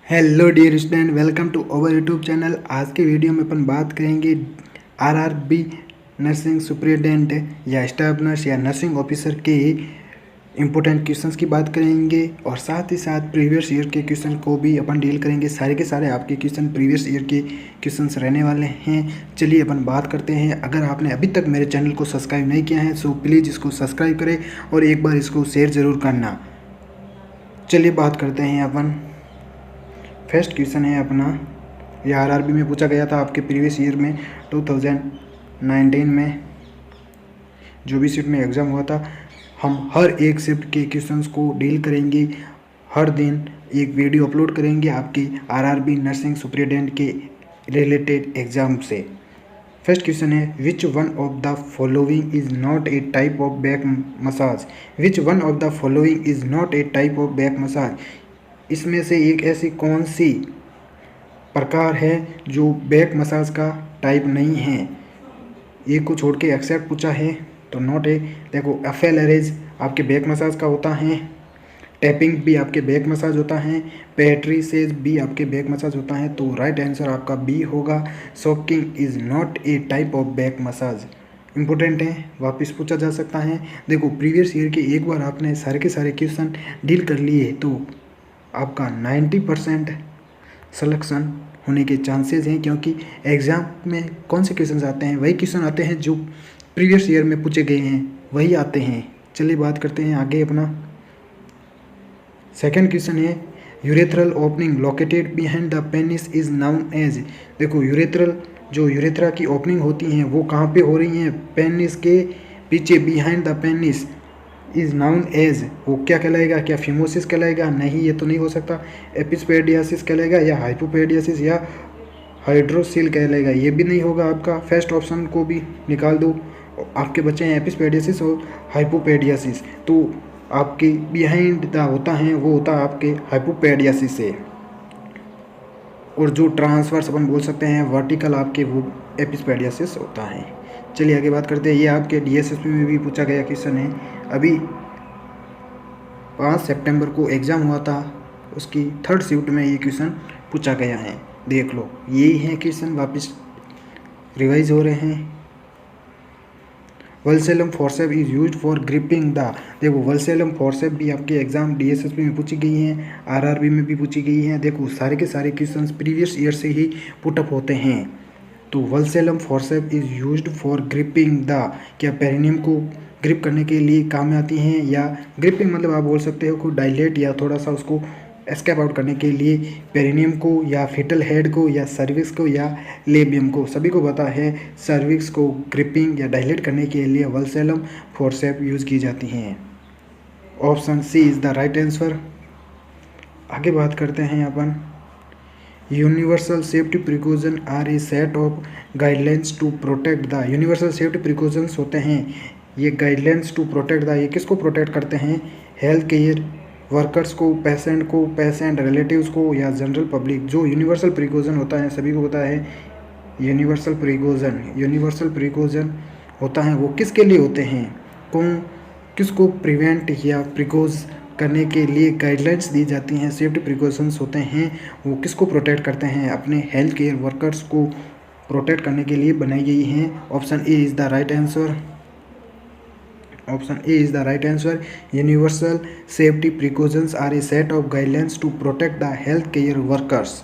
Hello dear student, welcome to our YouTube channel. आज के video में अपन बात करेंगे आरआरबी नर्सिंग सुपरिटेंडेंट या स्टाफ नर्स या नर्सिंग ऑफिसर के इम्पोर्टेंट क्वेश्चंस की बात करेंगे और साथ ही साथ प्रीवियस ईयर के क्वेश्चन को भी अपन डील करेंगे। सारे के सारे आपके क्वेश्चन प्रीवियस ईयर के क्वेश्चंस रहने वाले हैं। चलिए अपन बात करते हैं। अगर आपने अभी तक मेरे चैनल को सब्सक्राइब नहीं किया है सो प्लीज़ इसको सब्सक्राइब करें और एक बार इसको शेयर ज़रूर करना। चलिए बात करते हैं अपन। फर्स्ट क्वेश्चन है अपना, ये आरआरबी में पूछा गया था आपके प्रीवियस ईयर में 2019 में जो भी शिफ्ट में एग्ज़ाम हुआ था। हम हर एक शिफ्ट के क्वेश्चंस को डील करेंगे, हर दिन एक वीडियो अपलोड करेंगे आपकी आरआरबी नर्सिंग सुपरिटेंडेंट के रिलेटेड एग्ज़ाम से। फर्स्ट क्वेश्चन है, विच one of the following is not a type of back massage. Which one of the following is not a type of back massage. इसमें से एक ऐसी कौन सी प्रकार है जो बैक मसाज का टाइप नहीं है। एक को छोड़ के एक्सेप्ट पूछा है तो नॉट है। देखो एफएलआरएज आपके बैक मसाज का होता है, टैपिंग भी आपके बैक मसाज होता है, पेट्रीसेज भी आपके बैक मसाज होता है। तो राइट आंसर आपका बी होगा। Soaking is not a type of back massage. Important है, वापस पूछा जा सकता है। देखो प्रीवियस ईयर के एक बार आपने सारे के सारे क्वेश्चन डील कर लिए तो आपका 90% सिलेक्शन होने के चांसेस हैं, क्योंकि एग्ज़ाम में कौन से क्वेश्चन आते हैं, वही क्वेश्चन आते हैं जो प्रीवियस ईयर में पूछे गए हैं, वही आते हैं। चलिए बात करते हैं आगे अपना। सेकंड क्वेश्चन है, urethral opening located behind the penis is known as. देखो यूरेथ्रल जो यूरेथ्रा की ओपनिंग होती हैं वो कहाँ पे हो रही हैं, पेनिस के पीछे, behind the penis is known as. वो क्या कहलाएगा, क्या फिमोसिस कहलाएगा? नहीं, ये तो नहीं हो सकता। एपिस्पेडियासिस कहलाएगा या हाइपोपेडियासिस या हाइड्रोसिल कहलाएगा, ये भी नहीं होगा आपका। फर्स्ट ऑप्शन को भी निकाल दो, आपके बच्चे हैं एपिस्पेडियासिस और हाइपोपेडियासिस। तो आपके बिहाइंड द होता है वो होता है आपके हाइपोपेडियासिस से, और जो ट्रांसवर्स अपन बोल सकते हैं वर्टिकल आपके वो एपिस्पेडियासिस होता है। चलिए आगे बात करते हैं। ये आपके डीएसएसपी में भी पूछा गया क्वेश्चन है। अभी 5 सितंबर को एग्ज़ाम हुआ था, उसकी थर्ड शिफ्ट में ये क्वेश्चन पूछा गया है। देख लो, यही है क्वेश्चन, वापस रिवाइज हो रहे हैं। Vulsellum forceps is used for gripping the. देखो वल्सेलम फोर्सेप भी आपके एग्जाम डीएसएसपी में पूछी गई हैं, आरआरबी में भी पूछी गई हैं। देखो सारे के सारे क्वेश्चंस प्रीवियस ईयर से ही पुटअप होते हैं। तो vulsellum forceps is used for gripping the, क्या पेरिनियम को ग्रिप करने के लिए काम में आती हैं, या ग्रिपिंग मतलब आप बोल सकते हो को डायलेट या थोड़ा सा उसको एस्केप आउट करने के लिए पेरिनियम को या फिटल हेड को या सर्विक्स को या लेबियम को। सभी को पता है सर्विक्स को ग्रिपिंग या डायलेट करने के लिए वल्सेलम फोर्सेप यूज़ की जाती हैं। Option C is the right answer. आगे बात करते हैं अपन। Universal safety precaution are a set of guidelines to protect the. Universal safety precautions होते हैं ये गाइडलाइंस टू प्रोटेक्ट द। ये किसको प्रोटेक्ट करते हैं? हेल्थ केयर वर्कर्स को, पेशेंट रिलेटिव्स को या जनरल पब्लिक। जो यूनिवर्सल प्रिकॉशन होता है सभी को पता है, यूनिवर्सल प्रिकॉशन होता है वो किसके लिए होते हैं, कौन किसको प्रिवेंट या प्रिकॉज करने के लिए गाइडलाइंस दी जाती हैं। सेफ्टी प्रिकॉशंस होते हैं वो किसको प्रोटेक्ट करते हैं, अपने हेल्थ केयर वर्कर्स को प्रोटेक्ट करने के लिए बनाई गई हैं। Option A is the right answer. Option A is the right answer. Universal safety precautions are a set of guidelines to protect the health care workers.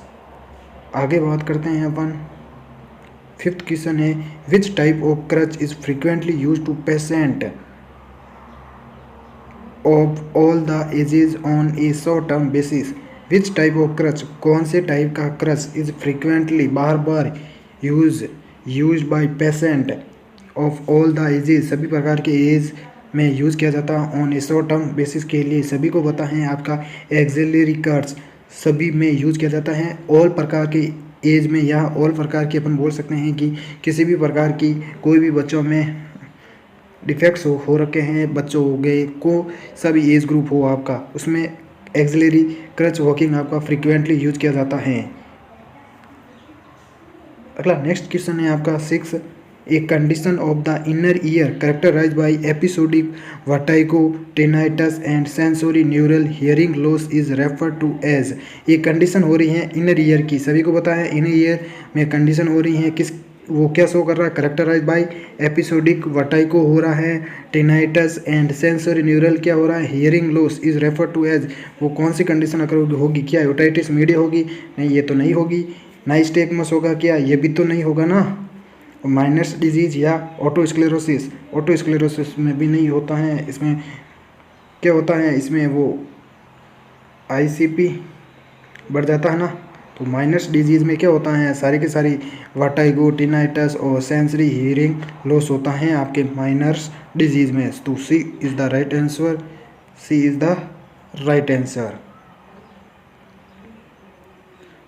आगे बात करते हैं अपन। फिफ्थ क्वेश्चन है, which type of crutch is frequently use to patient of all the ages on a short term basis. Which type of creche, कौन से type का crutch is frequently बार बार use by patient of all the ages, सभी प्रकार के age में use किया जाता है on a short term basis के लिए। सभी को पता है आपका एक्सिलरी क्रच सभी में यूज़ किया जाता है। ऑल प्रकार के एज में या ऑल प्रकार की अपन बोल सकते हैं कि किसी भी प्रकार की कोई भी बच्चों में डिफेक्ट्स हो रखे हैं, बच्चों हो गए को सभी एज ग्रुप हो आपका, उसमें एक्सिलरी क्रच वॉकिंग आपका फ्रिक्वेंटली यूज किया जाता है। अगला नेक्स्ट क्वेश्चन है आपका 6। A condition of the inner ear characterized by episodic vertigo, tinnitus and sensory neural hearing loss is referred to as. ये कंडीशन हो रही है इनर ईयर की, सभी को पता है इनर ईयर में कंडीशन हो रही है किस, वो क्या शो कर रहा है, कैरेक्टराइज्ड बाय एपिसोडिक वर्टिगो हो रहा है, टिनाइटस एंड सेंसोरी न्यूरल क्या हो रहा है, hearing loss is referred to as. वो कौन सी कंडीशन अगर होगी, क्या ओटाइटिस मीडिया होगी? नहीं, ये तो नहीं होगी। नाइस्टेगमस होगा क्या? ये भी तो नहीं होगा ना। माइनर्स डिजीज या ऑटोस्क्लेरोसिस, ऑटोस्क्लेरोसिस में भी नहीं होता है। इसमें क्या होता है, इसमें वो ICP बढ़ जाता है ना। तो माइनर्स डिजीज़ में क्या होता है, सारी के सारी वर्टिगो, टिनाइटस और सेंसरी हियरिंग लॉस होता है आपके माइनर्स डिजीज़ में। तो C is the right answer, C is the right answer.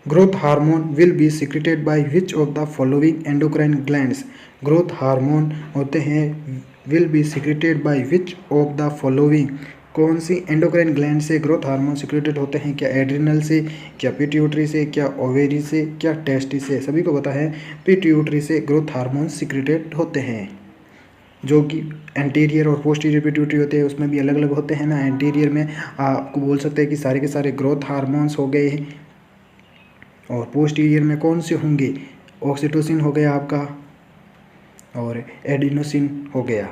Growth hormone will be secreted by which of the following endocrine glands. Growth hormone होते हैं will be secreted by which of the following, कौन सी endocrine gland से growth hormone secreted होते हैं? क्या adrenal से, क्या पिट्यूटरी से, क्या ओवेरी से, क्या टेस्टिस से? सभी को पता है पिट्यूटरी से ग्रोथ हार्मोन सिक्रेटेड होते हैं, जो कि एंटीरियर और पोस्टीरियर पिट्यूटरी होते हैं, उसमें भी अलग अलग होते हैं ना। एंटीरियर में आपको बोल सकते हैं कि सारे के सारे ग्रोथ हार्मोन्स हो गए, और पोस्टीरियर में कौन से होंगे, ऑक्सीटोसिन हो गया आपका और एडिनोसिन हो गया।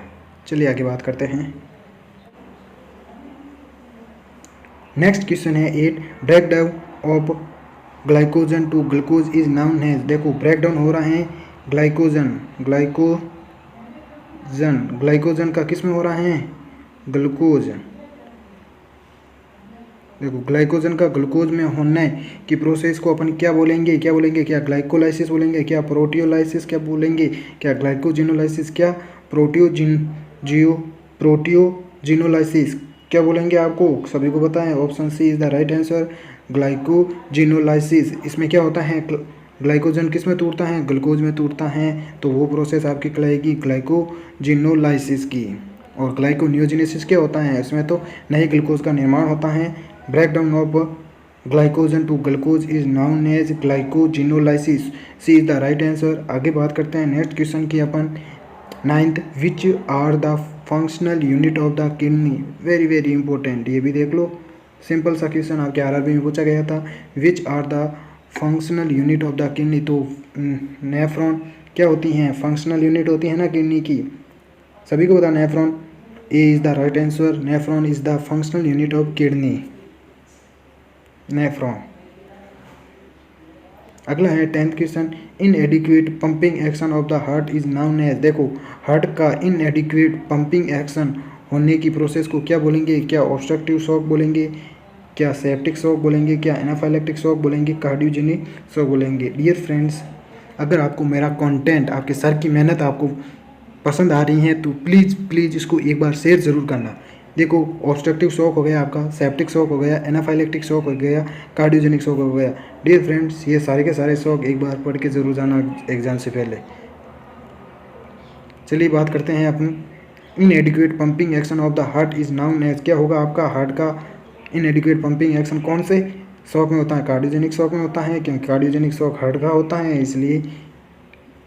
चलिए आगे बात करते हैं। नेक्स्ट क्वेश्चन है 8, breakdown of glycogen to glucose is known as. देखो ब्रेकडाउन हो रहा है ग्लाइकोजन का किस में हो रहा है, ग्लूकोज। देखो ग्लाइकोजन का ग्लूकोज में होने की प्रोसेस को अपन क्या बोलेंगे, क्या ग्लाइकोलाइसिस बोलेंगे, क्या प्रोटियोलाइसिस क्या बोलेंगे, क्या ग्लाइकोजिनोलाइसिस, क्या प्रोटियोजिनोलाइसिस क्या बोलेंगे आपको सभी को पता है। Option C is the right answer, glycogenolysis. इसमें क्या होता है, ग्लाइकोजन किस में टूटता है, ग्लूकोज में टूटता है, तो वो प्रोसेस आपकी कहलाएगी ग्लाइकोजिनोलाइसिस की। और ग्लाइकोनियोजेनेसिस क्या होता है, इसमें तो नए ग्लूकोज का निर्माण होता है। Breakdown of glycogen to glucose is known as glycogenolysis, C is the right answer. आगे बात करते हैं नेक्स्ट क्वेश्चन की अपन। 9th, which are the functional unit of the kidney. Very very important, ये भी देख लो, सिंपल सा क्वेश्चन आपके RRB में पूछा गया था। Which are the functional unit of the kidney, तो नेफ्रॉन क्या होती हैं, फंक्शनल यूनिट होती है ना किडनी की, सभी को पता nephron. A is the right answer, nephron is the functional unit of kidney, nephron. अगला है 10th question, inadequate pumping action of the heart is known as. देखो हार्ट का इनएडिक्वेट पंपिंग एक्शन होने की प्रोसेस को क्या बोलेंगे, क्या ऑब्स्ट्रक्टिव शॉक बोलेंगे, क्या सेप्टिक शॉक बोलेंगे, क्या एनाफाइलेक्टिक शॉक बोलेंगे, कार्डियोजेनिक शॉक बोलेंगे। डियर फ्रेंड्स, अगर आपको मेरा कंटेंट, आपके सर की मेहनत आपको पसंद आ रही है तो प्लीज़ इसको एक बार शेयर ज़रूर करना। देखो ऑब्स्ट्रक्टिव शॉक हो गया आपका, सेप्टिक शॉक हो गया, एनाफाइलेक्टिक शॉक हो गया, कार्डियोजेनिक शॉक हो गया। डियर फ्रेंड्स, ये सारे के सारे शॉक एक बार पढ़ के ज़रूर जाना एग्जाम से पहले। चलिए बात करते हैं अपन। Inadequate pumping action of the heart is known as. क्या होगा आपका, हार्ट का इनएडिक्वेट पंपिंग एक्शन कौन से शॉक में होता है, कार्डियोजेनिक शॉक में होता है, क्योंकि कार्डियोजेनिक शॉक हार्ट का होता है, इसलिए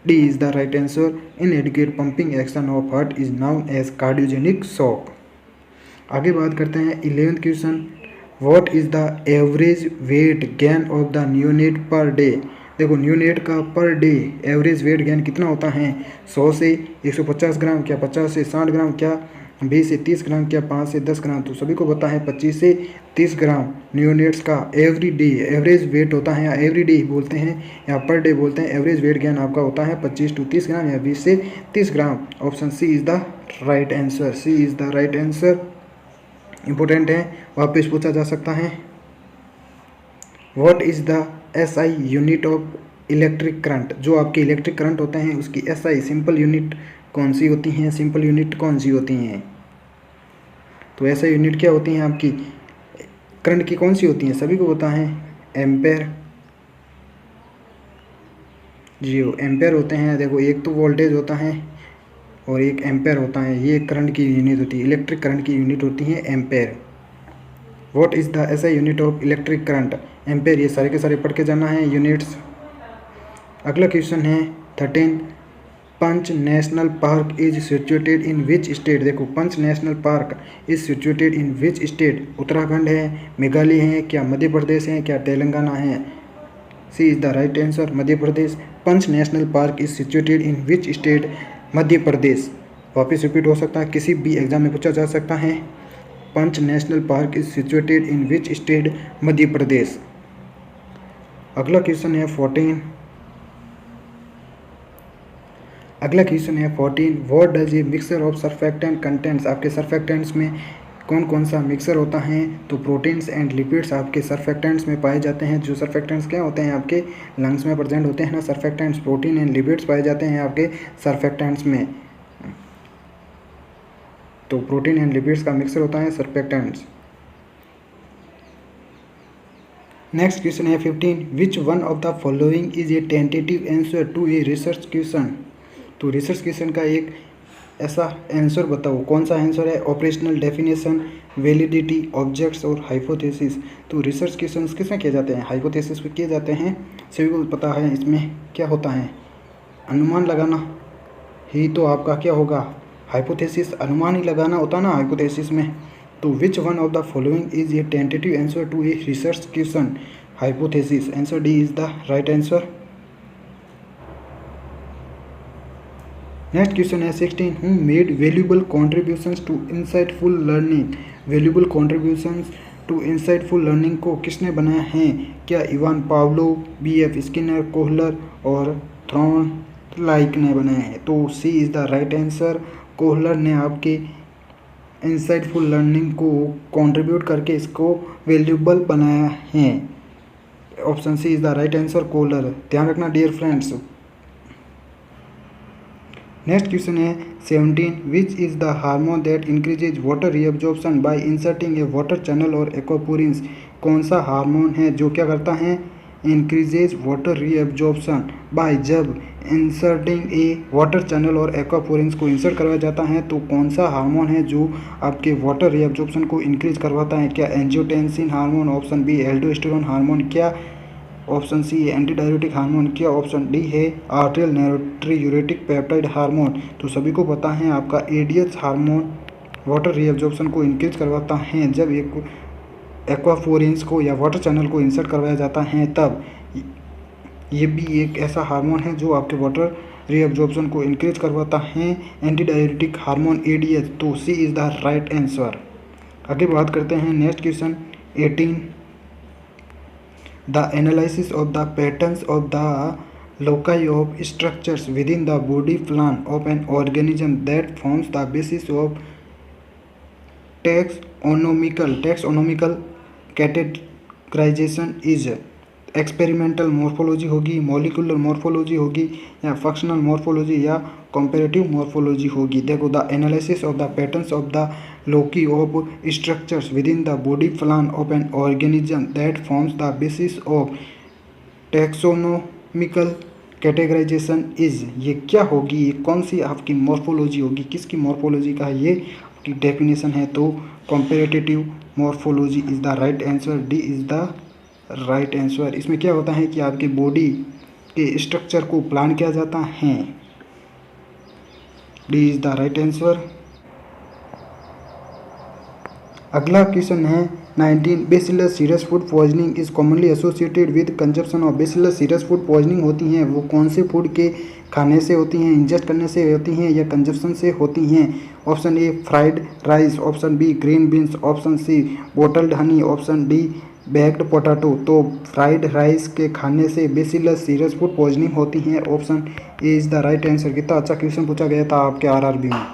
D is the right answer. Inadequate pumping action of heart is known as cardiogenic shock. आगे बात करते हैं 11th question, what is the average weight gain of the neonate per day. देखो neonate का per day average weight gain कितना होता है, 100 से 150 ग्राम, क्या 50 से 60 ग्राम, क्या 20 से 30 ग्राम, क्या 5 से 10 ग्राम। तो सभी को पता है 25 से 30 ग्राम न्यूनेट्स का एवरी डे एवरेज वेट होता है, या एवरी डे बोलते हैं या पर डे बोलते हैं। एवरेज वेट गेन आपका होता है 25 से 30 ग्राम या 20 से 30 gram. Option C is the right answer, C is the right answer. Important है, वापस पूछा जा सकता है। What is the SI unit of electric current. जो आपके इलेक्ट्रिक करंट होते हैं उसकी SI सिंपल यूनिट कौन सी होती हैं, सिंपल यूनिट कौन सी होती हैं। तो SI यूनिट क्या होती हैं आपकी, करंट की कौन सी होती हैं, सभी को पता है, एम्पेयर, जियो एम्पेयर होते हैं। देखो एक तो वोल्टेज होता है और एक एम्पेयर होता है, ये करंट की यूनिट होती है, इलेक्ट्रिक करंट की यूनिट होती है ampere. What is the SI unit of electric current, ampere. ये सारे के सारे पढ़ के जाना है यूनिट्स। अगला क्वेश्चन है 13, Pench national park is situated in which state. देखो Pench national park is situated in which state. Uttarakhand है, मेघालय है, क्या मध्य प्रदेश है, क्या तेलंगाना है। C is the right answer, Madhya Pradesh. Pench national park is situated in which state, Madhya Pradesh. वापस रिपीट हो सकता है, किसी भी एग्जाम में पूछा जा सकता है। Pench national park is situated in which state, Madhya Pradesh. अगला क्वेश्चन है 14। What does a mixture of surfactant contents. आपके सर्फेक्टेंट्स में कौन कौन सा मिक्सर होता है। तो प्रोटीन्स एंड लिपिड्स आपके सर्फेक्टेंट्स में पाए जाते हैं। जो सर्फेक्टेंट्स क्या होते हैं, आपके लंग्स में प्रेजेंट होते हैं ना सर्फेक्टेंट्स, प्रोटीन एंड लिपिड्स पाए जाते हैं आपके सर्फेक्टेंट्स में। तो प्रोटीन एंड लिपिड्स का मिक्सर होता है सर्फेक्टेंट्स। नेक्स्ट क्वेश्चन है 15। Which one of the following is a tentative answer to a research question. तो रिसर्च क्वेश्चन का एक ऐसा आंसर बताओ, कौन सा आंसर है। ऑपरेशनल डेफिनेशन, वैलिडिटी, ऑब्जेक्ट्स और हाइपोथेसिस। तो रिसर्च क्वेश्चंस किसमें किए जाते हैं, हाइपोथेसिस पे किए जाते हैं। सभी को पता है इसमें क्या होता है, अनुमान लगाना ही तो आपका क्या होगा, हाइपोथेसिस। अनुमान ही लगाना होता ना हाइपोथेसिस में। तो which one of the following is a tentative answer to a research question, hypothesis. Answer D is the right answer. Next question है 16। Who made valuable contributions to insightful learning. Valuable contributions to insightful learning को किसने बनाया है। क्या Ivan Pavlov, B.F. Skinner, Kohler और Thorndike ने बनाया है। तो C is the right answer. Kohler ने आपके इंसाइटफुल लर्निंग को कंट्रीब्यूट करके इसको वैल्यूएबल बनाया है। Option C is the right answer, Kohler. ध्यान रखना डियर फ्रेंड्स। नेक्स्ट क्वेश्चन है 17। Which is the hormone that increases water reabsorption by inserting a water channel और एक्वापोरिंस। कौन सा हार्मोन है जो क्या करता है, इंक्रीजेज वाटर रीअब्जॉर्प्शन बाय, जब इंसर्टिंग ए वाटर चैनल और एक्वापोरिंस को इंसर्ट करवाया जाता है तो कौन सा हार्मोन है जो आपके वाटर रीअब्जॉर्प्शन को इंक्रीज करवाता है। क्या angiotensin hormone, option B aldosterone hormone, क्या ऑप्शन सी है एंटी डायरेटिक हार्मोन, क्या ऑप्शन डी है आर्ट्रियल नाइट्रोयूरेटिक पेप्टाइड हार्मोन। तो सभी को पता है आपका एडीएच हार्मोन वाटर रीअब्जॉर्प्शन को इंक्रीज करवाता है जब एक एक्वाफोरिन्स को या वाटर चैनल को इंसर्ट करवाया जाता है तब। ये भी एक ऐसा हार्मोन है जो आपके वाटर रीअब्जॉर्प्शन को इंक्रीज करवाता है, एंटी डायरेटिक हार्मोन एडीएच। तो C is the right answer. आगे बात करते हैं next question 18। The analysis of the patterns of the loci of structures within the body plan of an organism that forms the basis of taxonomical categorization is experimental morphology होगी, molecular morphology होगी या functional morphology या comparative morphology होगी। देखो the analysis of the patterns of the loci of structures within the body plan of an organism that forms the basis of taxonomical categorization is. ये क्या होगी, ये कौन सी आपकी मॉर्फोलॉजी होगी, किसकी मॉर्फोलॉजी का ये आपकी डेफिनेशन है। तो comparative morphology is the right answer, D is the right answer. इसमें क्या होता है कि आपके बॉडी के स्ट्रक्चर को प्लान किया जाता है, D is the right answer. अगला क्वेश्चन है 19। Bacillus cereus food poisoning is commonly associated with consumption of. Bacillus cereus food poisoning होती हैं वो कौन से फूड के खाने से होती हैं, इंजेस्ट करने से होती हैं या कंजप्शन से होती हैं। Option A fried rice, option B green beans, option C bottled honey, option D baked potato. तो फ्राइड राइस के खाने से बेसिलस सीरस फूड पॉइजनिंग होती हैं। Option A is the right answer. कितना अच्छा क्वेश्चन पूछा गया था आपके आरआरबी में।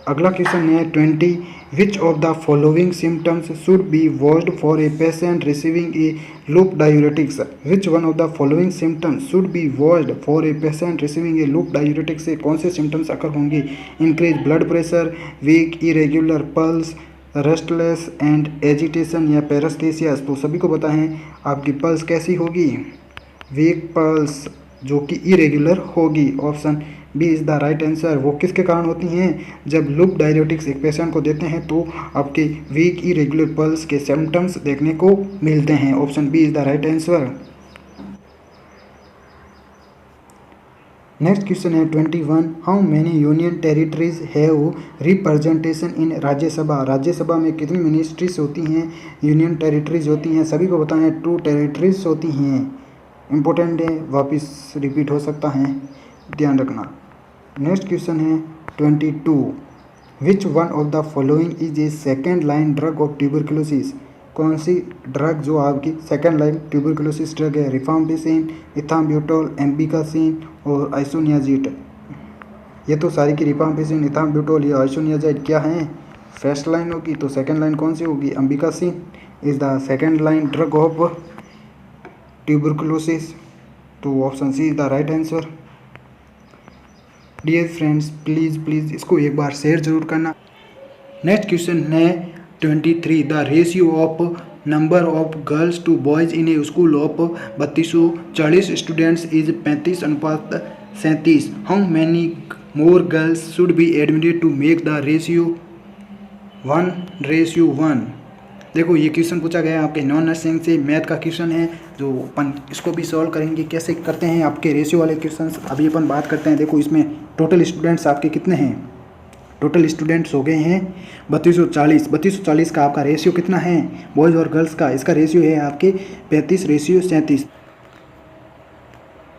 अगला क्वेश्चन है 20। Which of the following symptoms should be watched for a patient receiving a loop diuretics. Which one of the following symptoms should be watched for a patient receiving a loop diuretics से कौन से symptoms occur होंगे। Increase blood pressure, weak irregular pulse, restless and agitation या paraesthesia. तो सभी को पता है आपकी पल्स कैसी होगी, वीक पल्स जो कि इरेगुलर होगी। Option B is the right answer. वो किसके कारण होती हैं, जब लूप डायरेटिक्स एक पेशेंट को देते हैं तो आपके वीक इरेगुलर पल्स के सिम्टम्स देखने को मिलते हैं। Option B is the right answer. Next question है 21, how many union territories have representation in Rajya Sabha. Rajya Sabha में कितनी मिनिस्ट्रीज होती हैं, यूनियन टेरिटरीज होती हैं, सभी को बताएं। 2 टेरिटरीज होती हैं। इम्पोर्टेंट है, वापस रिपीट हो सकता है, ध्यान रखना। नेक्स्ट क्वेश्चन है 22, विच one of the following is A second line drug of tuberculosis. कौन सी ड्रग जो आपकी सेकेंड लाइन ट्यूबरकुलोसिस ड्रग है? रिफाम्पिसिन, इथाम्ब्यूटोल, एम्बिकासिन और आइसोनियाज़िड। ये तो सारी की रिफाम्पिसिन, इथाम्ब्यूटोल या आइसोनियाज़िड क्या हैं? फर्स्ट लाइन होगी, तो सेकेंड लाइन कौन सी होगी? Amikacin is the second line drug of tuberculosis. तो option C is the right answer. Dear friends, please इसको एक बार शेयर जरूर करना। नेक्स्ट क्वेश्चन है 23, the ratio of number of girls to boys in a school of 3240 students is 35:37। How many more girls should be admitted to make the ratio 1:1। देखो ये question पूछा गया है आपके नॉन नर्सिंग से, मैथ का question है, जो अपन इसको भी सॉल्व करेंगे। कैसे करते हैं आपके रेशियो वाले क्वेश्चन, अभी अपन बात करते हैं। देखो इसमें टोटल स्टूडेंट्स आपके कितने हैं? टोटल स्टूडेंट्स हो गए हैं 3240। 3240 का आपका रेशियो कितना है बॉयज़ और गर्ल्स का? इसका रेशियो है आपके 35:37।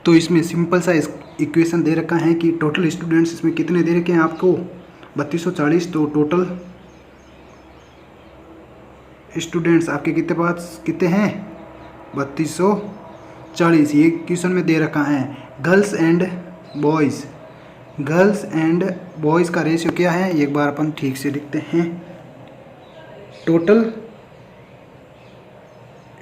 तो इसमें सिंपल सा इक्वेशन दे रखा है कि टोटल स्टूडेंट्स इसमें कितने दे रखे हैं आपको? 3240। तो टोटल स्टूडेंट्स आपके कितने हैं? 3240। ये क्वेश्चन में दे रखा है। गर्ल्स एंड बॉयज़ का रेशियो क्या है? एक बार अपन ठीक से लिखते हैं। टोटल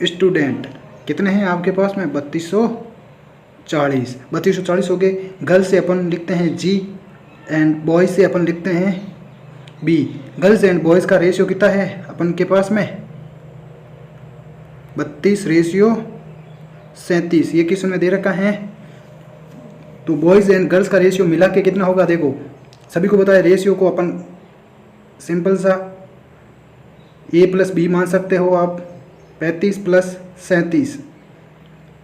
स्टूडेंट कितने हैं आपके पास में? 3240। 3240 हो गए। गर्ल्स से अपन लिखते हैं जी एंड बॉयज़ से अपन लिखते हैं बी। गर्ल्स एंड बॉयज़ का रेशियो कितना है अपन के पास में? 32:37। ये क्वेश्चन में दे रखा है। तो बॉयज़ एंड गर्ल्स का रेशियो मिला के कितना होगा? देखो सभी को बताया, रेशियो को अपन सिंपल सा a+b मान सकते हो आप। 35+37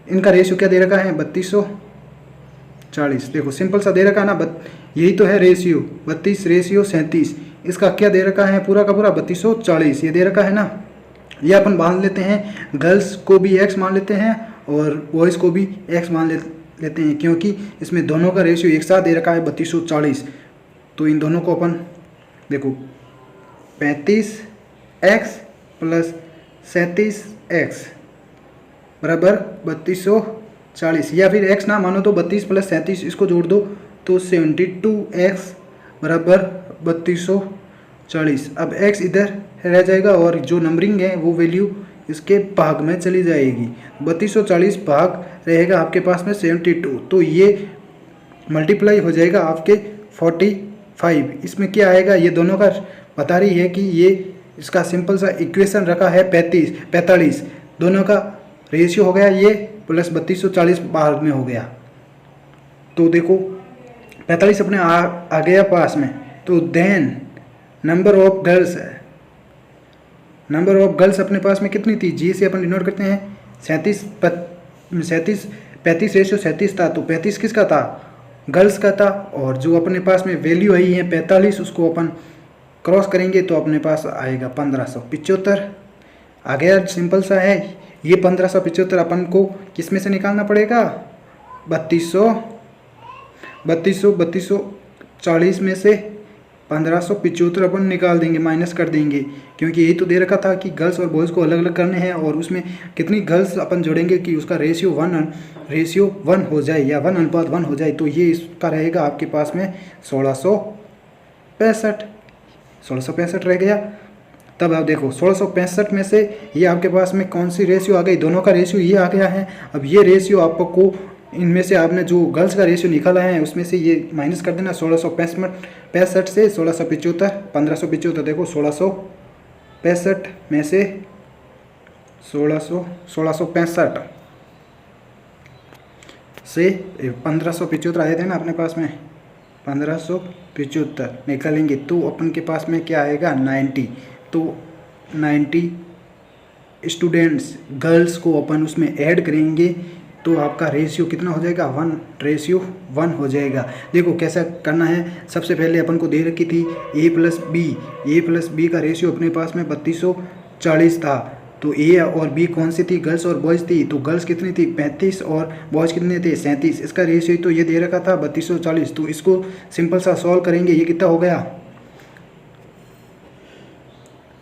इनका रेशियो क्या दे रखा है? 3240। देखो सिंपल सा दे रखा है ना, यही तो है रेशियो। 32:37 इसका क्या दे रखा है? पूरा का पूरा 3240 ये दे रखा है ना। ये अपन मान लेते हैं, गर्ल्स को भी x मान लेते हैं और बॉयज़ को भी x मान लेते हैं, क्योंकि इसमें दोनों का रेशियो एक साथ दे रखा है 3240। तो इन दोनों को अपन देखो 35x + 37x बराबर 3240, या फिर x ना मानो तो 32 + 37 इसको जोड़ दो तो 72x बराबर 3240। अब x इधर रह जाएगा और जो नंबरिंग है वो वैल्यू इसके भाग में चली जाएगी। 3240 भाग रहेगा आपके पास में 72, तो ये मल्टीप्लाई हो जाएगा आपके 45। इसमें क्या आएगा? ये दोनों का बता रही है कि ये इसका सिंपल सा इक्वेशन रखा है 45। दोनों का रेशियो हो गया ये, प्लस 3240 बाहर में हो गया। तो देखो 45 अपने आ गया पास में। तो देन नंबर ऑफ गर्ल्स अपने पास में कितनी थी? जी से अपन डिनोट करते हैं 35:37 था। तो 35 किसका था? गर्ल्स का था। और जो अपने पास में वैल्यू आई है 45, उसको अपन क्रॉस करेंगे तो अपने पास आएगा 1575। आ गया, सिंपल सा है। ये 1575 अपन को किस में से निकालना पड़ेगा? 3240 में से 1575 अपन निकाल देंगे, माइनस कर देंगे, क्योंकि यही तो दे रखा था कि गर्ल्स और बॉयज़ को अलग अलग करने हैं और उसमें कितनी गर्ल्स अपन जोड़ेंगे कि उसका रेशियो 1 हो जाए या 1:1 हो जाए। तो ये इसका रहेगा आपके पास में 1665 रह गया। तब आप देखो 1665 में से ये आपके पास में कौन सी रेशियो आ गई? दोनों का रेशियो ये आ गया है। अब ये रेशियो आपको इनमें से आपने जो गर्ल्स का रेशियो निकाला है उसमें से ये माइनस कर देना। 1665 से 1675, 1575। देखो 1665 में से 1665 से 1575 आए थे ना अपने पास में, 1575 निकालेंगे तो अपन के पास में क्या आएगा? 90। तो 90 स्टूडेंट्स गर्ल्स को अपन उसमें ऐड करेंगे तो आपका रेशियो कितना हो जाएगा, 1:1 हो जाएगा। देखो कैसा करना है, सबसे पहले अपन को दे रखी थी ए प्लस बी का रेशियो अपने पास में 3240 था। तो ए और बी कौन सी थी, गर्ल्स और बॉयज़ थी। तो गर्ल्स कितनी थी, 35 और बॉयज़ कितने थे, 37। इसका रेशियो तो ये दे रखा था 3240। तो इसको सिंपल सा सॉल्व करेंगे, ये कितना हो गया,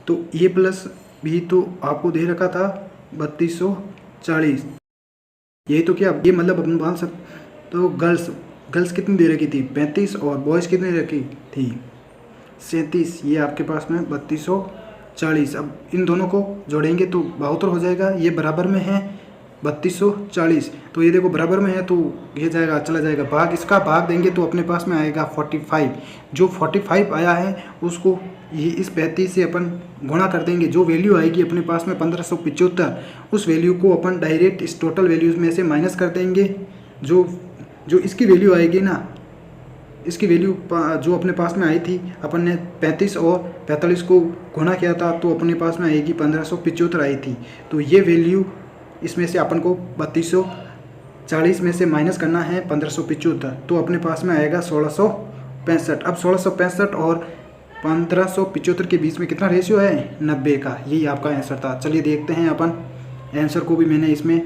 तो ए प्लस बी तो आपको दे रखा था 3240। ये तो क्या, ये मतलब अपन मान सकते, तो गर्ल्स कितनी दे रखी थी, 35 और बॉयज़ कितनी रखी थी, 37। ये आपके पास में 3240। अब इन दोनों को जोड़ेंगे तो 72 हो जाएगा। ये बराबर में है 3240, तो ये देखो बराबर में है तो ये जाएगा, चला जाएगा भाग, इसका भाग देंगे तो अपने पास में आएगा 45। जो 45 आया है उसको ये इस 35 से अपन गुणा कर देंगे। जो वैल्यू आएगी अपने पास में 1575, उस वैल्यू को अपन डायरेक्ट इस टोटल वैल्यूज़ में से माइनस कर देंगे। जो इसकी वैल्यू आएगी ना, इसकी वैल्यू जो अपने पास में आई थी, अपन ने 35 और 45 को गुणा किया था तो अपने पास में आएगी 1575 आई थी। तो ये वैल्यू इसमें से अपन को 3240 में से माइनस करना है 1575, तो अपने पास में आएगा 1665। अब 1665 और 1575 के बीच में कितना रेशियो है, 90 का। यही आपका आंसर था। चलिए देखते हैं अपन, आंसर को भी मैंने इसमें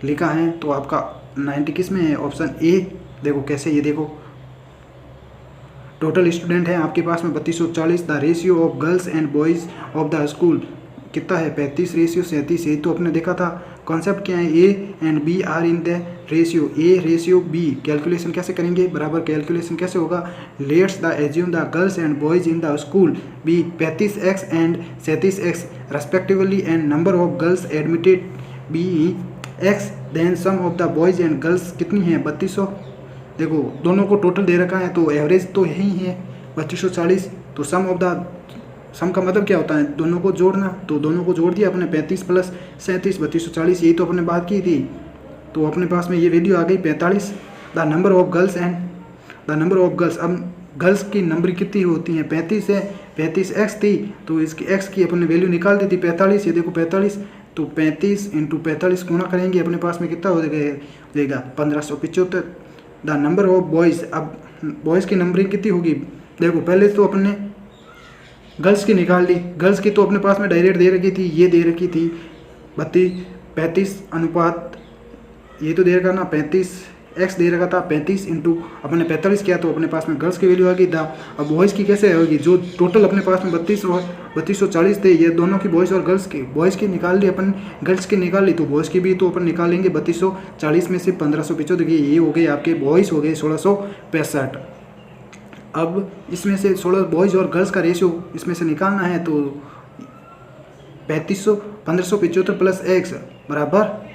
लिखा है। तो आपका 90 किस में है, ऑप्शन ए। देखो कैसे, ये देखो टोटल स्टूडेंट है आपके पास में 3240। The ratio of girls and boys of the school कितना है, 35 रेशियो 37। यही तो आपने देखा था। कॉन्सेप्ट क्या है, A and B are in the ratio, A ratio B. Calculation कैसे करेंगे, बराबर कैलकुलेशन कैसे होगा, let's the assume the girls and boys in the school be 35x and 37x respectively and number of girls admitted be x, then sum of the boys and girls कितनी है, 3200। देखो दोनों को टोटल दे रखा है तो एवरेज तो यही है 3240। तो सम का मतलब क्या होता है, दोनों को जोड़ना। तो दोनों को जोड़ दिया अपने, 35 प्लस 37 3240। यही तो अपने बात की थी। तो अपने पास में ये वैल्यू आ गई 45। The number of girls and the number of girls, अब गर्ल्स की नंबर कितनी होती हैं, 35 है, 35x थी तो इसकी x की अपने वैल्यू निकाल दी थी 45। ये देखो 45, तो 35 × 45 गुणा करेंगे, अपने पास में कितना हो जाएगा 1575। द नंबर ऑफ बॉयज़, अब बॉयज़ की नंबरिंग कितनी होगी, देखो पहले तो अपने गर्ल्स की निकाल ली। गर्ल्स की तो अपने पास में डायरेक्ट दे रखी थी, ये दे रखी थी 35 अनुपात, ये तो दे रखा ना 35x दे रखा था, 35 × अपने 45 किया तो अपने पास में गर्ल्स की वैल्यू आ गई था। अब बॉयज़ की कैसे होगी, जो टोटल अपने पास में 32 और 3240 थे, ये दोनों की बॉयज़ और गर्ल्स की, बॉयज़ की निकाल ली अपन, गर्ल्स की निकाल ली तो बॉयज़ की भी तो अपन निकालेंगे। 3240 में से 1575, ये हो गए आपके बॉयज़ हो गए 1665। अब इसमें से 16 बॉयज़ और गर्ल्स का रेशियो इसमें से निकालना है तो 1575 प्लस x बराबर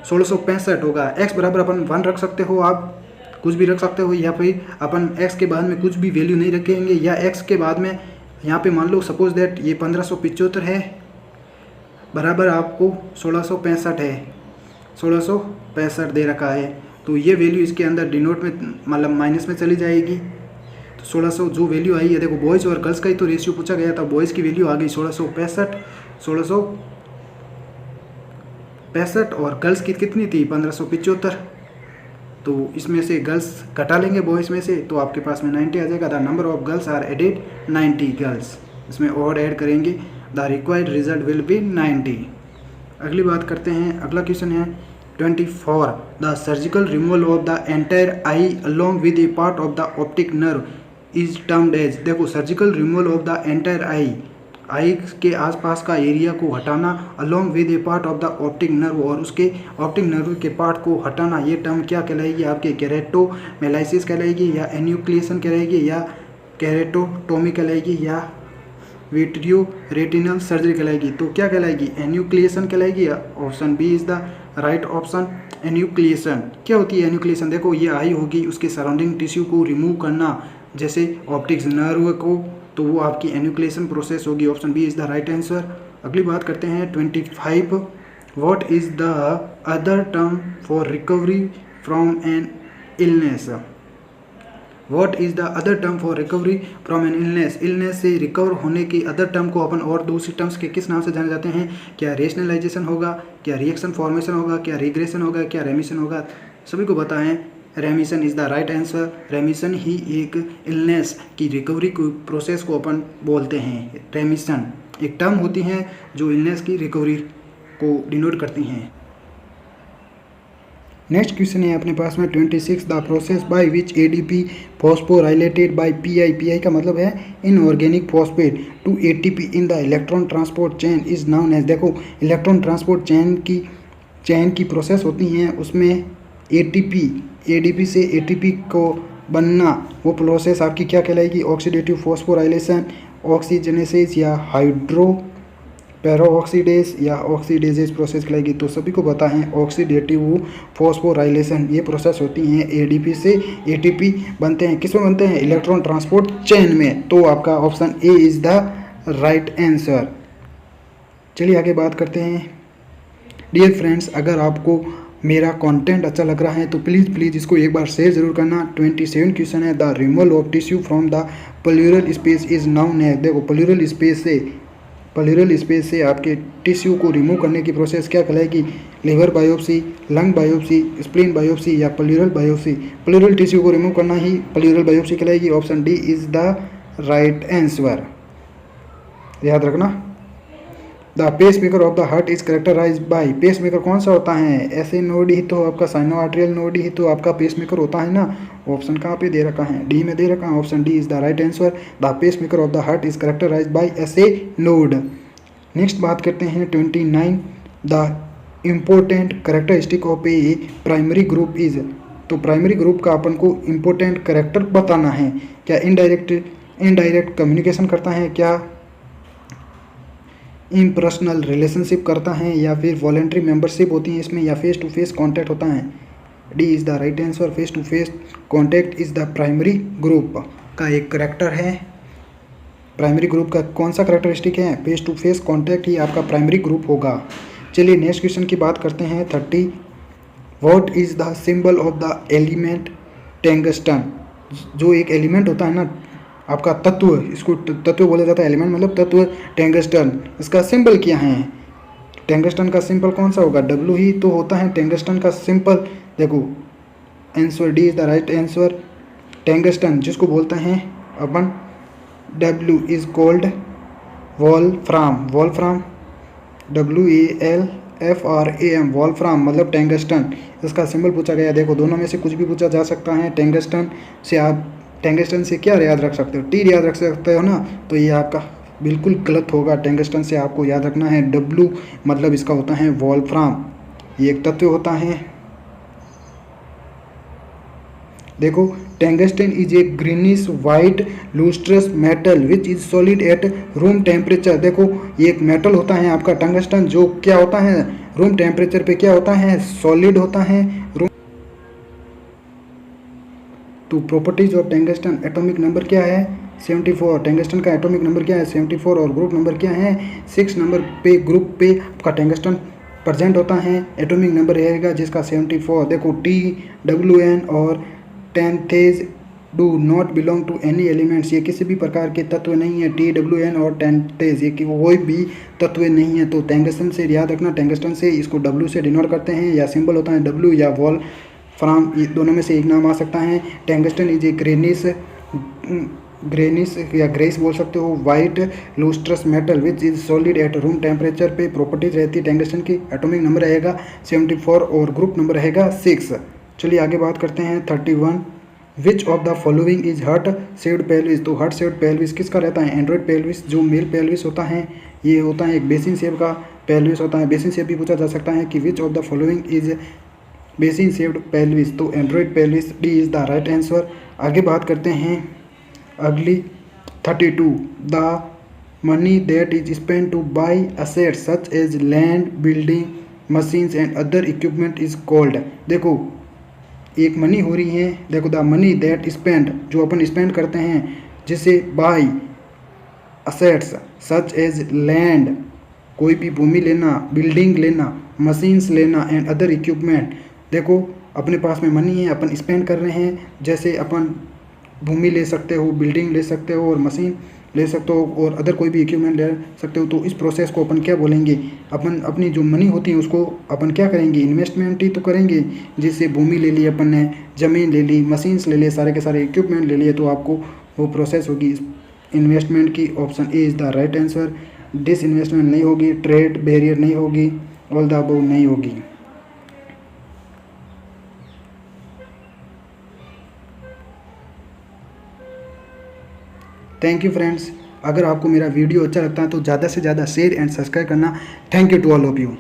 1665 होगा। x बराबर अपन 1 रख सकते हो, आप कुछ भी रख सकते हो, या फिर अपन x के बाद में कुछ भी वैल्यू नहीं रखेंगे, या x के बाद में यहाँ पे मान लो सपोज दैट ये 1575 है बराबर आपको 1665 है, 1665 दे रखा है। तो ये वैल्यू इसके अंदर डिनोट में मतलब माइनस में चली जाएगी। तो 1600 जो वैल्यू आई है, देखो बॉयज़ और गर्ल्स का ही तो रेशियो पूछा गया था, बॉयज़ की वैल्यू आ गई 1665 और गर्ल्स की कितनी थी 1575। तो इसमें से गर्ल्स घटा लेंगे बॉयज़ में से तो आपके पास में 90 आ जाएगा। The number of girls are added 90 girls, इसमें और ऐड करेंगे, the required result will be 90। अगली बात करते हैं, अगला क्वेश्चन है 24। The surgical removal of the entire eye along with a part of the optic nerve is termed as. देखो surgical removal of the entire eye के आसपास का एरिया को हटाना, along with a part of the optic nerve, और उसके optic nerve के part को हटाना, ये टर्म क्या कहलाएगी आपके, केरेटोमेलाइसिस कहलाएगी, या एन्यूक्लिएशन कहलाएगी, या केरेटोटोमी कहलाएगी, या विट्रियो रेटिनल सर्जरी कहलाएगी। तो क्या कहलाएगी, एन्यूक्लिएशन कहलाएगी। Option B is the right option, enucleation. क्या होती है एन्यूक्लिएशन, देखो ये आई होगी, उसके सराउंडिंग टिश्यू को रिमूव करना जैसे ऑप्टिक नर्व को, तो वो आपकी एन्यूक्लिएशन प्रोसेस होगी। Option B is the right answer. अगली बात करते हैं 25। What is the other term for recovery from an illness. What is the other term for recovery from an illness, illness से रिकवर होने की अदर टर्म को अपन और दूसरी टर्म्स के किस नाम से जाने जाते हैं? क्या रेशनलाइजेशन होगा, क्या रिएक्शन फॉर्मेशन होगा, क्या रिग्रेशन होगा, क्या रेमिशन होगा? सभी को पता है remission is the right answer. Remission ही एक इलनेस की रिकवरी को प्रोसेस को अपन बोलते हैं। रेमिशन एक टर्म होती है जो इलनेस की रिकवरी को डिनोट करती हैं। नेक्स्ट क्वेश्चन है अपने पास में 26, the process by which ADP phosphorylated by PI, PI का मतलब है inorganic phosphate, to ATP in the electron transport chain is known as. देखो इलेक्ट्रॉन ट्रांसपोर्ट चेन की प्रोसेस होती हैं, उसमें एडीपी से एटीपी को बनना, वो प्रोसेस आपकी क्या कहलाएगी? ऑक्सीडेटिव फॉस्फोराइलेशन, ऑक्सीजनेसिस या हाइड्रो पेरोऑक्सीडेज या ऑक्सीडेजेज प्रोसेस कहलाएगी। तो सभी को पता है ऑक्सीडेटिव फॉस्फोराइलेशन ये प्रोसेस होती हैं, एडीपी से एटीपी बनते हैं। किस में बनते हैं? इलेक्ट्रॉन ट्रांसपोर्ट चेन में। तो आपका option A is the right answer. चलिए आगे बात करते हैं। डियर फ्रेंड्स, अगर आपको मेरा कंटेंट अच्छा लग रहा है तो प्लीज़ इसको एक बार शेयर जरूर करना। 27 क्वेश्चन है, the removal of tissue from the plural space is noun है। देखो प्लूरल स्पेस से आपके टिश्यू को रिमूव करने की प्रोसेस क्या कहलाएगी? Liver biopsy, lung biopsy, spleen biopsy या प्लूरल बायोप्सी? प्लूरल टिश्यू को रिमूव करना ही प्लूरल बायोप्सी कहलाएगी। Option D is the right answer, याद रखना। The pacemaker of the heart is characterized by, pacemaker कौन सा होता है? ऐसे नोड ही तो आपका साइनो आर्टेरियल नोड ही तो आपका पेस मेकर होता है ना। ऑप्शन कहाँ पे दे रखा है? डी में दे रखा है। Option D is the right answer. The pacemaker of the heart is characterized by SA node. Next बात करते हैं 29, the important characteristic of a primary group is. तो प्राइमरी ग्रुप का अपन को इम्पोर्टेंट करेक्टर बताना है। क्या इनडायरेक्ट कम्युनिकेशन करता है, क्या इम्पर्सनल रिलेशनशिप करता है, या फिर वॉलेंट्री मेंबरशिप होती है इसमें, या फेस टू फेस कॉन्टैक्ट होता है? D is the right answer. Face to face contact is the primary group का एक करेक्टर है। प्राइमरी ग्रुप का कौन सा करेक्टरिस्टिक है? फेस टू फेस कॉन्टैक्ट ही आपका प्राइमरी ग्रुप होगा। चलिए नेक्स्ट क्वेश्चन की बात करते हैं 30, what is the symbol of the element tungsten. जो एक एलिमेंट होता है ना आपका तत्व, इसको तत्व बोला जाता है। एलिमेंट मतलब तत्व, टंगस्टन, इसका सिंबल क्या है? टंगस्टन का सिंबल कौन सा होगा? डब्ल्यू ही तो होता है टंगस्टन का सिंबल। देखो answer D is the right answer. Tungsten जिसको बोलते हैं अपन, W is called wolfram, WALFRAM, wolfram मतलब टंगस्टन, इसका सिंबल पूछा गया। देखो दोनों में से कुछ भी पूछा जा सकता है। टंगस्टन से क्या याद रख सकते हो? टी याद रख सकते हो ना, तो ये आपका बिल्कुल गलत होगा। टंगस्टन से आपको याद रखना है डब्ल्यू, मतलब इसका होता है वॉल्फ्राम, ये एक तत्व होता है। देखो tungsten is a greenish white lustrous metal which is solid at room temperature. देखो ये एक मेटल होता है आपका टंगस्टन, जो क्या होता है रूम टेम्परेचर पे क्या होता है? सॉलिड होता है। तो properties of tungsten, atomic number क्या है? 74। टंगस्टन का एटॉमिक नंबर क्या है? 74। और ग्रुप नंबर क्या है? 6 नंबर पे ग्रुप पे आपका टंगस्टन प्रेजेंट होता है। एटॉमिक नंबर रहेगा जिसका 74। देखो TWN और टेंथेज do not belong to any elements, ये किसी भी प्रकार के तत्व नहीं है। TWN और टेंथेज ये कोई भी तत्व नहीं है। तो टंगस्टन से याद रखना, टंगस्टन से इसको W से डिनोट करते हैं, या सिंबल होता है W या वॉल फ्राम, ये दोनों में से एक नाम आ सकता है। टंगस्टन इज ए ग्रेनिश या ग्रेस बोल सकते हो, white lustrous metal which is solid at room temperature पे प्रॉपर्टीज रहती है टंगस्टन की। एटॉमिक नंबर रहेगा 74 और ग्रुप नंबर रहेगा 6। चलिए आगे बात करते हैं 31, विच of the following is heart shaped pelvis. तो हार्ट शेप्ड पेल्विस किसका रहता है? एंड्रॉइड पेल्विस, जो मेल पेल्विस होता है ये होता है एक बेसिन शेप का पेल्विस होता है। बेसिन शेप भी पूछा जा सकता है कि which of the following is basin shaped pelvis, तो android pelvis, D is the right answer. आगे बात करते हैं अगली 32, the money that is spent to buy assets such as land, building, machines and other equipment is called. देखो एक money हो रही है, देखो द मनी दैट स्पेंड, जो अपन स्पेंड करते हैं जिसे buy assets such as land, कोई भी भूमि लेना, बिल्डिंग लेना, मशीन्स लेना एंड अदर इक्विपमेंट। देखो अपने पास में मनी है, अपन स्पेंड कर रहे हैं, जैसे अपन भूमि ले सकते हो, बिल्डिंग ले सकते हो और मशीन ले सकते हो और अदर कोई भी इक्विपमेंट ले सकते हो। तो इस प्रोसेस को अपन क्या बोलेंगे, अपन अपनी जो मनी होती है उसको अपन क्या करेंगे, इन्वेस्टमेंट ही तो करेंगे। जिससे भूमि ले ली अपन ने, ज़मीन ले ली, मशीन्स ले लिए, सारे के सारे इक्विपमेंट ले लिए, तो आपको वो प्रोसेस होगी इन्वेस्टमेंट की। Option A is the right answer. Disinvestment नहीं होगी, ट्रेड बैरियर नहीं होगी, ऑल द अबव नहीं होगी। Thank you friends. अगर आपको मेरा वीडियो अच्छा लगता है तो ज़्यादा से ज़्यादा शेयर एंड सब्सक्राइब करना। Thank you to all of you.